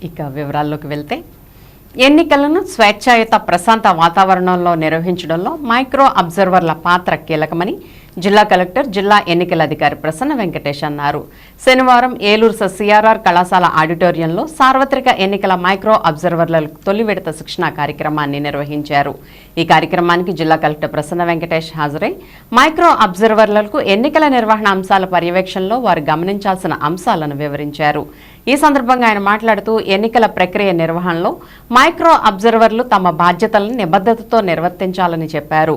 ఇక వివరాల్లోకి వెళ్తే ఎన్నికలను స్వేచ్ఛాయుత ప్రశాంత వాతావరణంలో నిర్వహించడంలో మైక్రో అబ్జర్వర్ల పాత్ర కీలకమని జిల్లా కలెక్టర్ జిల్లా ఎన్నికల అధికారి ప్రసన్న వెంకటేష్ అన్నారు. శనివారం ఏలూరు సిఆర్ఆర్ కళాశాల ఆడిటోరియంలో సార్వత్రిక ఎన్నికల మైక్రో అబ్జర్వర్లకు తొలి విడత శిక్షణా కార్యక్రమాన్ని నిర్వహించారు. ఈ కార్యక్రమానికి జిల్లా కలెక్టర్ ప్రసన్న వెంకటేష్ హాజరై మైక్రో అబ్జర్వర్లకు ఎన్నికల నిర్వహణ అంశాల పర్యవేక్షణలో వారు గమనించాల్సిన అంశాలను వివరించారు. ఈ సందర్భంగా ఆయన మాట్లాడుతూ ఎన్నికల ప్రక్రియ నిర్వహణలో మైక్రో అబ్జర్వర్లు తమ బాధ్యతలను నిబద్ధతతో నిర్వర్తించాలని చెప్పారు.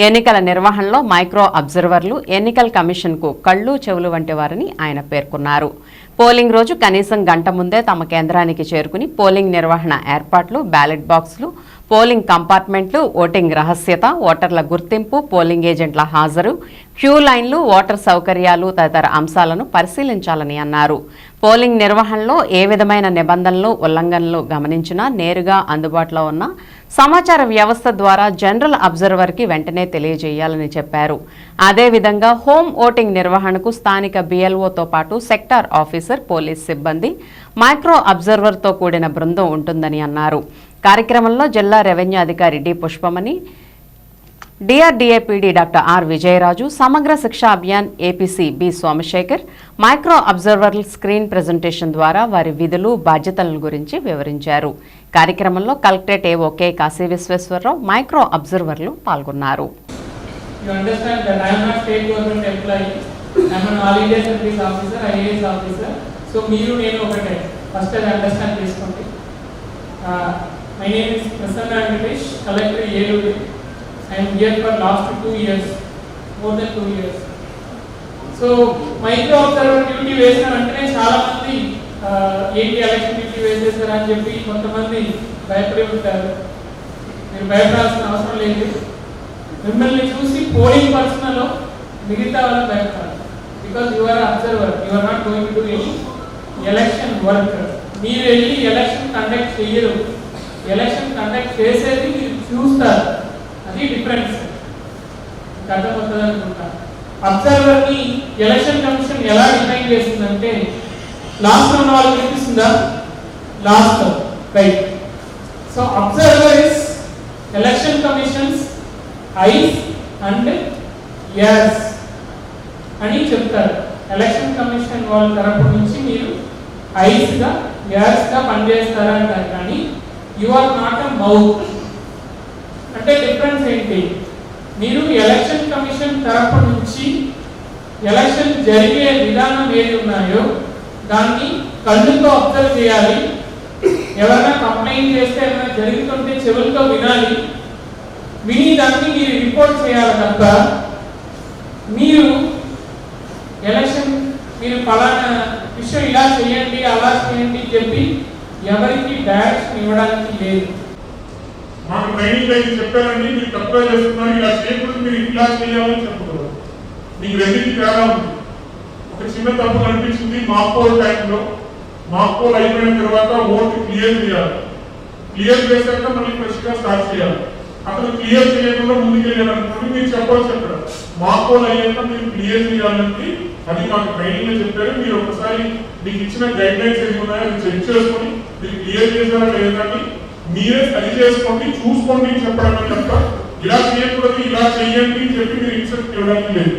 ఎన్నికల నిర్వహణలో మైక్రో అబ్జర్వర్లు ఎన్నికల కమిషన్కు కళ్ళు చెవులు వంటి వారని ఆయన పేర్కొన్నారు. పోలింగ్ రోజు కనీసం గంట ముందే తమ కేంద్రానికి చేరుకుని పోలింగ్ నిర్వహణ ఏర్పాట్లు, బ్యాలెట్ బాక్సులు, పోలింగ్ కంపార్ట్మెంట్లు, ఓటింగ్ రహస్యత, ఓటర్ల గుర్తింపు, పోలింగ్ ఏజెంట్ల హాజరు, క్యూ లైన్లు, ఓటర్ సౌకర్యాలు తదితర అంశాలను పరిశీలించాలని అన్నారు. పోలింగ్ నిర్వహణలో ఏ విధమైన నిబంధనలు, ఉల్లంఘనలు గమనించినా నేరుగా అందుబాటులో ఉన్న సమాచార వ్యవస్థ ద్వారా జనరల్ అబ్జర్వర్కి వెంటనే తెలియజేయాలని చెప్పారు. అదేవిధంగా హోమ్ ఓటింగ్ నిర్వహణకు స్థానిక BLOతో పాటు సెక్టార్ ఆఫీసర్, పోలీస్ సిబ్బంది, మైక్రో అబ్జర్వర్తో కూడిన బృందం ఉంటుందని అన్నారు. కార్యక్రమంలో జిల్లా రెవెన్యూ అధికారి D Pushpamani, DRDA-PD doctor R Vijayaraju, Samagra Shiksha Abhiyan APC B Somasekhar micro అబ్జర్వర్ల స్క్రీన్ ప్రెజెంటేషన్ ద్వారా వారి విధులు, బాధ్యతల గురించి వివరించారు. కార్యక్రమంలో collectorate AO K Kasi Visweswararao, micro అబ్జర్వర్లు పాల్గొన్నారు. My name is Prasanna Venkatesh, Collector Yellow. I am here for last 2 years, more than 2 years. So, micro observer duty వేసిన వెంటనే చాలా మంది ఏంటి ఎలక్షన్ డ్యూటీ వేసేసారు అని చెప్పి కొంతమంది భయపడి ఉంటారు. మీరు భయపడాల్సిన అవసరం లేదు. మిమ్మల్ని చూసి పోలింగ్ పర్సనల్ మిగతా వాళ్ళు భయపడాలి. Because you are observer, you are not going to do any election work. మీరు వెళ్ళి ఎలక్షన్ కండక్ట్ చేయరు, ఎలక్షన్ కండక్ట్ చేసేది మీరు చూస్తారు. అది డిఫరెన్స్. అర్థమవుతుంది అనుకుంటా. అబ్జర్వర్ని ఎలక్షన్ కమిషన్ ఎలా డిఫైన్ చేస్తుందంటే, లాస్ట్ ఉన్న వాళ్ళు కనిపిస్తుందా? Last right. So observer is election commissions eyes and ears అని చెప్తారు. ఎలక్షన్ కమిషన్ వాళ్ళ తరపు నుంచి మీరు ఐస్ గా, ఎస్ గా పనిచేస్తారంటారు. కానీ you are not a mouth. అంటే డిఫరెన్స్ ఏంటి? మీరు ఎలక్షన్ కమిషన్ తరపు నుంచి ఎలక్షన్ జరిగే విధానం ఏది ఉన్నాయో దాన్ని కళ్ళుతో అబ్జర్వ్ చేయాలి. ఎవరైనా కంప్లైంట్ చేస్తే ఏమైనా జరుగుతుంటే చెవులతో వినాలి. విని దాన్ని మీరు రిపోర్ట్ చేయాలి తప్ప మీరు ఎలక్షన్ మీరు ఫలానా విషయం ఇలా చేయండి, అలా చేయండి చెప్పి ఎవరికి డైరెక్షన్ ఇవ్వడానికి లేదు. మాకు ట్రైనింగ్ అయితే చెప్పారండి, మీరు తక్కువ చేస్తున్నారు, ఇలా చేయకూడదు, మీరు ఇలా చేయాలని చెప్పకూడదు. మీకు రెండింటి తేడా ఉంది. ఒక చిన్న తప్పు కనిపించింది. మాక్ పోల్ టైంలో మాక్ పోల్ అయిపోయిన తర్వాత ఓటు క్లియర్ చేయాలి. క్లియర్ చేశాక మళ్ళీ ఫ్రెష్ గా స్టార్ట్ చేయాలి. అతను క్లియర్ చేయకుండా ముందుకు వెళ్ళాలనుకోండి, మీరు చెప్పవచ్చు అక్కడ మాక్ పోల్ అయ్యాక మీరు క్లియర్ చేయాలంటే అది మాకు ట్రైనింగ్ లో చెప్పారు. మీరు ఒకసారి మీకు ఇచ్చిన గైడ్ లైన్స్ ఏమి ఉన్నాయో అది చెక్ చేసుకొని మీరు క్లియర్ చేశారా లేదని మీరే సరి చేసుకోండి, చూసుకోండి చెప్పడం తప్ప ఇలా చేయకూడదు, ఇలా చేయండి అని చెప్పి మీరు ఇన్స్ట్రక్ట్ ఇవ్వడానికి లేదు.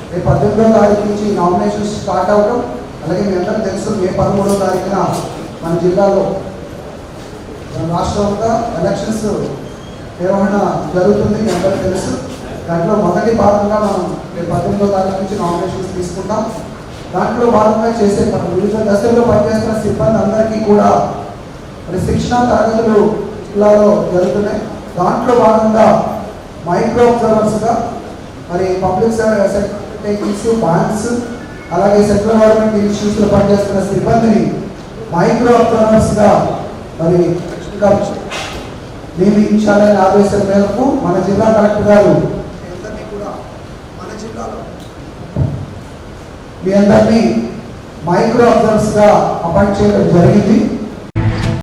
మే 18వ తారీఖు నుంచి నామినేషన్స్ స్టార్ట్ అవడం, అలాగే మీ అందరికీ తెలుసు మే 13వ తారీఖున మన జిల్లాలో మన రాష్ట్రంలో ఎలక్షన్స్ నిర్వహణ జరుగుతుంది. మీ అందరికీ తెలుసు. దాంట్లో మొదటి భాగంగా మనం మే 18వ తారీఖు నుంచి నామినేషన్స్ తీసుకుంటాం. దాంట్లో భాగంగా చేసే మనం వివిధ దశల్లో పనిచేస్తున్న సిబ్బంది అందరికీ కూడా మరి శిక్షణా తరగతులు జిల్లాలో జరుగుతున్నాయి. దాంట్లో భాగంగా మైక్రో అబ్జర్వర్స్గా మరి పబ్లిక్ సెక్రటరీస్, బ్యాంక్స్, అలాగే సెంట్రల్ గవర్నమెంట్ ఇన్స్టిట్యూట్స్లో పనిచేస్తున్న సిబ్బందిని మైక్రో అబ్జర్వర్స్గా మరి నియమించాలనే ఆదేశం మేరకు మన జిల్లా కలెక్టర్ గారు మీ అందరినీ మైక్రో అబ్జర్వర్స్గా అపాయింట్ చేయడం జరిగింది.